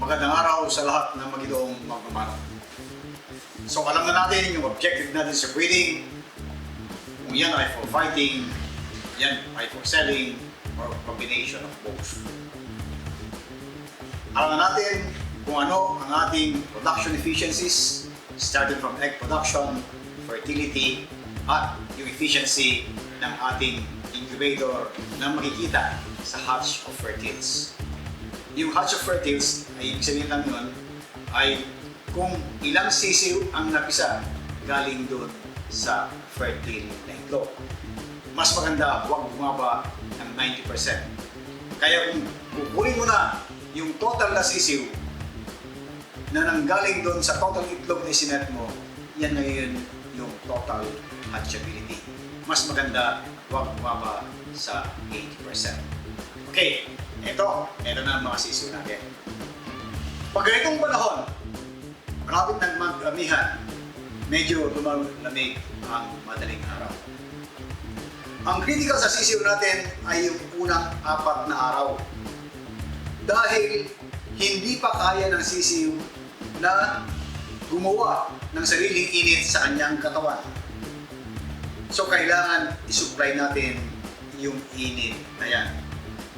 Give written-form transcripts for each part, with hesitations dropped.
Magandang araw sa lahat ng Magidoong magmamano. So alam na natin yung objective natin sa breeding. Kung yan ay for fighting, yan ay for selling, or combination of both. Alam na natin kung ano ang ating production efficiencies, starting from egg production, fertility, at yung efficiency ng ating incubator na makikita sa hatch of fertiles. Yung hatch of fertiles, ay ibig sabihin lang yun, ay kung ilang sisiw ang napisa galing doon sa fertile na itlog. Mas maganda, huwag bumaba ng 90%. Kaya kung kukunin mo na yung total na sisiw na nanggaling doon sa total itlog na isinet mo, yan ngayon yung total hatchability. Mas maganda, huwag bumaba sa 80%. Okay, ito na ang mga sisiw natin. Pag ganitong panahon, malapit ng mag-amihan, medyo lumalamig ang madaling araw. Ang critical sa sisiw natin ay yung unang 4 na araw. Dahil hindi pa kaya ng sisiw na gumawa ng sariling init sa kanyang katawan. So kailangan isupply natin yung init na yan.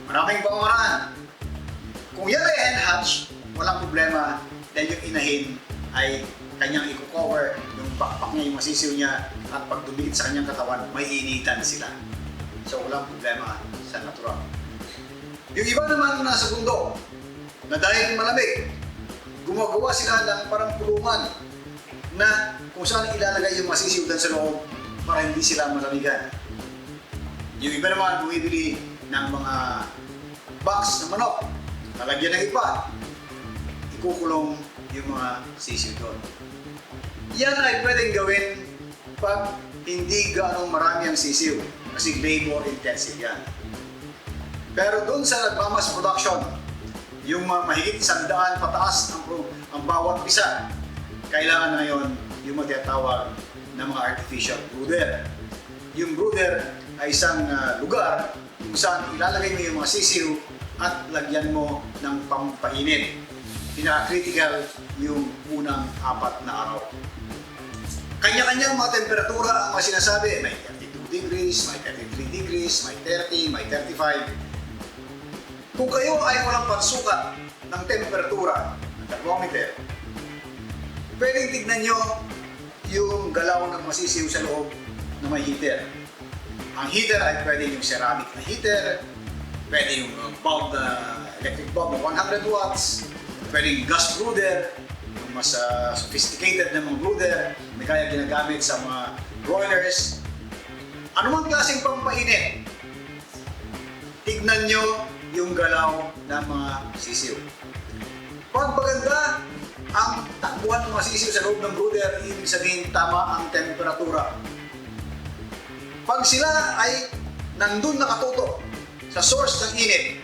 Maraming pangaraan. Kung yan ay hen hatch, walang problema dahil yung inahin ay kanyang i-cover yung backpack niya, yung masisiw niya, at pag dumikit sa kanyang katawan, may initan sila. So walang problema sa natural. Yung iba naman nasa bundok, na dahil malamig, gumagawa sila ng parang kulungan na kung saan ilalagay yung masisiw doon sa loob para hindi sila malamigan. Yung iba naman bumibili ng mga box ng manok, lalagyan ng ipa, ikukulong yung mga sisiw doon. Yan ay pwedeng gawin pag hindi gaano marami ang sisiw kasi labor intensive yan. Pero doon sa nagmamas production, yung mahigit 100 pataas ang bawat isa, kailangan na ngayon yung matatawag na mga artificial brooder. Yung brooder ay isang lugar kung saan ilalagay mo yung mga sisiw at lagyan mo ng pampainit. Pinaka-critical yung unang 4 na araw. Kanya-kanyang mga temperatura ang mga sinasabi. May 32 degrees, may 33 degrees, may 30, may 35. Kung kayo ay walang pansukat ng temperatura ng thermometer, pwedeng tignan nyo yung galaw ng masisiw sa loob na may heater. Ang heater ay pwede yung ceramic na heater, pwede yung bulb electric bulb na 100 watts, pwede yung gas brooder, yung mas sophisticated na mga brooder, may kaya ginagamit sa mga broilers. Ano mang klaseng pampainit, tignan nyo yung galaw ng mga sisiw. Pag maganda ang takbuhan ng mga sisiw sa loob ng brooder, ibig sabihin tama ang temperatura. Pag sila ay nandun nakatutok sa source ng init,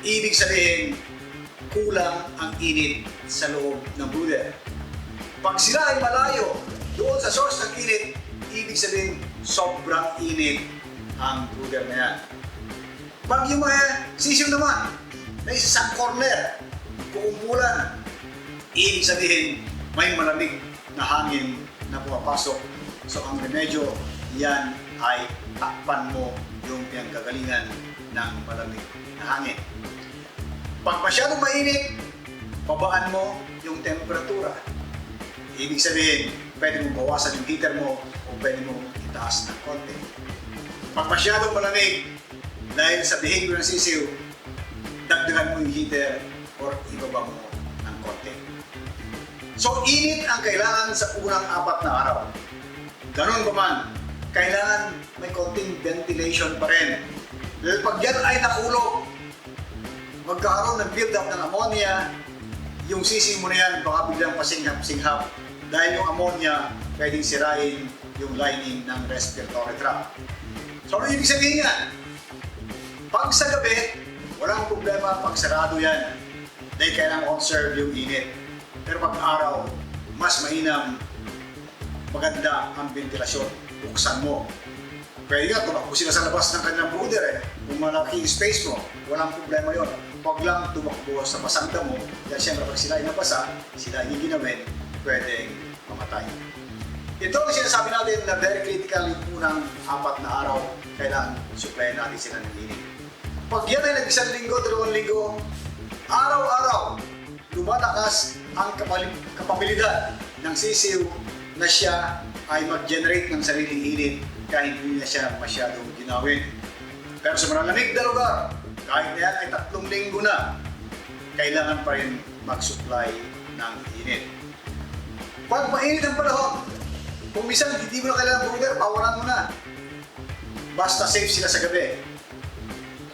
ibig sabihin kulang ang init sa loob ng brooder. Pag sila ay malayo doon sa source ng init, ibig sabihin sobrang init ang brooder na yan. Pag yung mga sisiw naman na isa sa corner, kuumpulan, ibig sabihin may malamig na hangin na pumapasok. So ang remedyo, yan ay takpan mo yung pinanggagalingan ng malamig na hangin. Pag masyadong mainit, babaan mo yung temperatura. Ibig sabihin, pwede mong bawasan yung heater mo o pwede mong itaas ng konti. Pag masyadong malamig, dahil sa behavior ng sisiw, dagdagan mo yung heater or ibaba mo ng konti. So, init ang kailangan sa unang 4 na araw. Ganun ba man, kailangan may konting ventilation pa rin. Dahil pag yan ay nakulog, magkakaroon ng build-up ng ammonia, yung sisiw mo na yan baka biglang pasinghap-singhap dahil yung ammonia pwedeng sirain yung lining ng respiratory tract. So, ano ibig sabihin yan? Pag sa gabi, walang problema pag sarado yan dahil kailangan conserve yung init. Pero pag araw, mas mainam, maganda ang ventilasyon. Buksan mo. Pwede nga, tumakbo sila sa labas ng kanilang brooder eh. Kung malaki yung space mo, walang problema yon. huwag lang tumakbo sa basang damo. Dahil siyempre pag sila ay nabasa, sila ay giginawin, pwedeng mamatay. Ito ang sinasabi natin na very critical yung unang 4 na araw, kailangan supplyan natin sila ng init. Pag yan ay nag-1 linggo, 2 linggo, araw-araw, lumalakas ang kapabilidad ng sisiw na siya ay mag-generate ng sariling init kahit hindi na siya masyadong ginawin. Pero sa malamig na lugar, kahit na yan ay 3 linggo na, kailangan pa rin mag-supply ng init. Pag mainit ang panahon, kung minsan hindi mo na kailangan brooder, pawaran mo na. Basta safe sila sa gabi.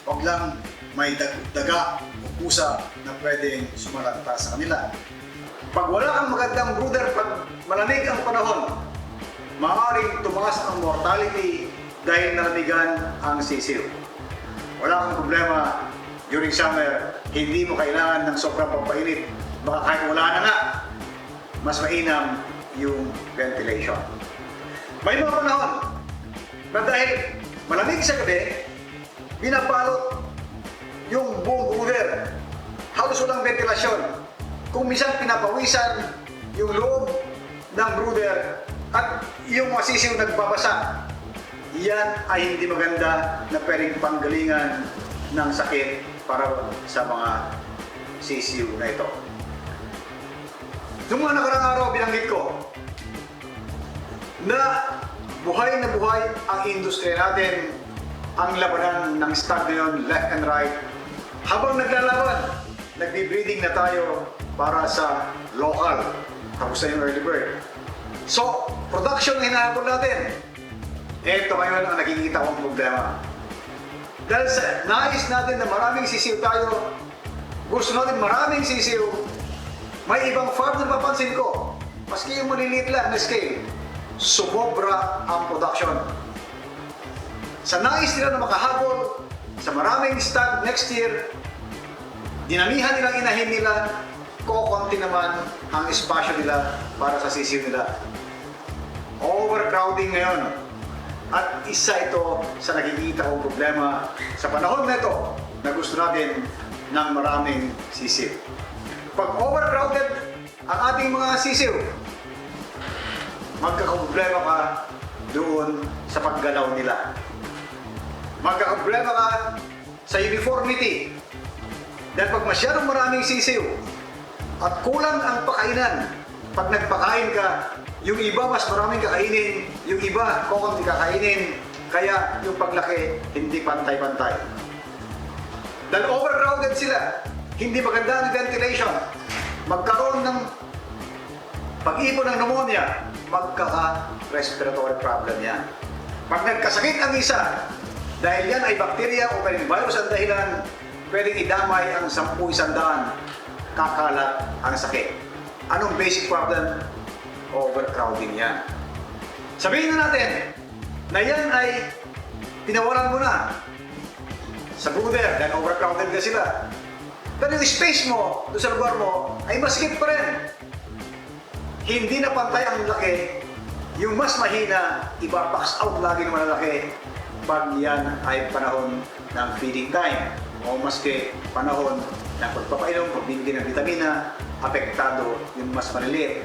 Huwag lang may daga o pusa na pwedeng sumalanta sa kanila. Pag wala kang magandang brooder, pag malamig ang panahon, maaaring tumaas ang mortality dahil nalamigan ang sisiw. Wala kang problema during summer, hindi mo kailangan ng sobrang pampainit. Baka kahit wala na nga, mas mainam yung ventilation. May mga panahon na dahil malamig sa gabi, binabalot yung buong brooder. Halos walang ventilasyon. Kung minsan pinapawisan yung loob ng brooder at yung mga sisiw nagbabasa, yan ay hindi maganda na pwedeng panggalingan ng sakit para sa mga sisiw na ito. Noong mga nakarang araw, binanggit ko na buhay ang industriya natin, ang labanan ng stock ngayon, left and right. Habang naglalaban, nagbe-breeding na tayo para sa local. Tapos na yung early bird. So, production na hinahabol natin. Ito ngayon ang nakikita kong problema. Dahil sa nais natin na maraming sisiw tayo, gusto natin maraming sisiw, may ibang farm na papansin ko, maski yung maliliit lang na scale, sumobra ang production. Sa nais nila na makahabol sa maraming stock next year, dinamihan nilang inahin nila, kukunti naman ang espasyo nila para sa sisiw nila. Overcrowding ngayon. At isa ito sa nakikita kong problema sa panahon na ito na gusto natin ng maraming sisiw. Pag overcrowded ang ating mga sisiw, magkakaproblema ka doon sa paggalaw nila. Magkakaproblema ka sa uniformity. Dahil pag masyadong maraming sisiw at kulang ang pakainan, pag nagpakain ka, yung iba mas maraming kakainin, yung iba kukunti kakainin, kaya yung paglaki hindi pantay-pantay. Dahil overcrowded sila, hindi maganda ang ventilation, magkaroon ng pag-ipon ng pneumonia, magkaka-respiratory problem yan. Pag nagkasakit ang isa, dahil yan ay bacteria o pwedeng virus ang dahilan, pwedeng idamay ang 10,000, kakalat ang sakit. Anong basic problem? Overcrowding yan. Sabihin na natin na yan ay tinawalan mo na sa brooder dahil overcrowded na sila. Pero yung space mo doon sa lugar mo ay masikip pa rin. Hindi na pantay ang laki. Yung mas mahina, iba-box out lagi ng malalaki pag yan ay panahon ng feeding time o maski panahon ng pagpapainom, pagbibigay ng vitamina, apektado yung mas maliliit.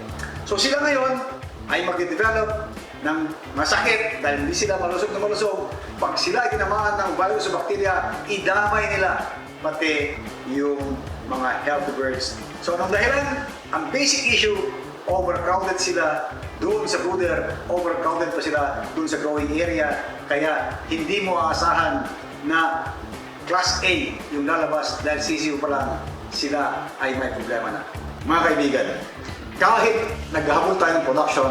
So sila ngayon ay mag-develop ng masakit dahil hindi sila malusog na malusog. Pag sila ay tinamaan ng virus o bacteria, idamay nila pati yung mga healthy birds. So anong dahilan? Ang basic issue, overcrowded sila doon sa brooder, overcrowded pa sila doon sa growing area, kaya hindi mo aasahan na class A yung lalabas dahil sisiw pa lang sila ay may problema na. Mga kaibigan, kahit naghahabol tayo ng production,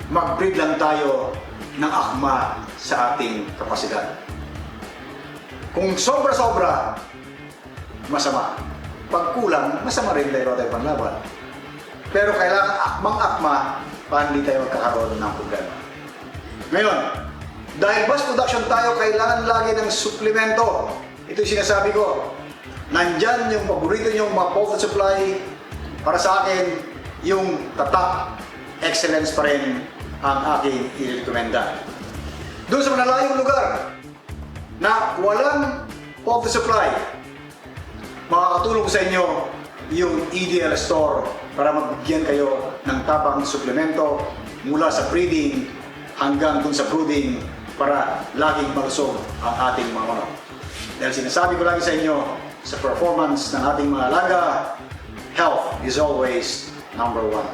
mag-breed lang tayo ng akma sa ating kapasidad. Kung sobra-sobra, masama. Pag kulang, masama rin tayo panlaban. Pero kailangan akmang-akma para hindi tayo magkakaroon ng problema. Ngayon, dahil mass production tayo, kailangan lagi ng suplemento. Ito yung sinasabi ko. Nandyan yung paborito nyo mga poultry supply. Para sa akin, yung tatak excellence pa rin ang aking i-recommenda. Doon sa malalayong lugar na walang poultry supply, makakatulong sa inyo yung EDL Store para magbigyan kayo ng tabang suplemento mula sa breeding hanggang dun sa brooding para laging malusog ang ating mga manok. Dahil sinasabi ko lagi sa inyo, sa performance ng ating mga alaga, health is always number one.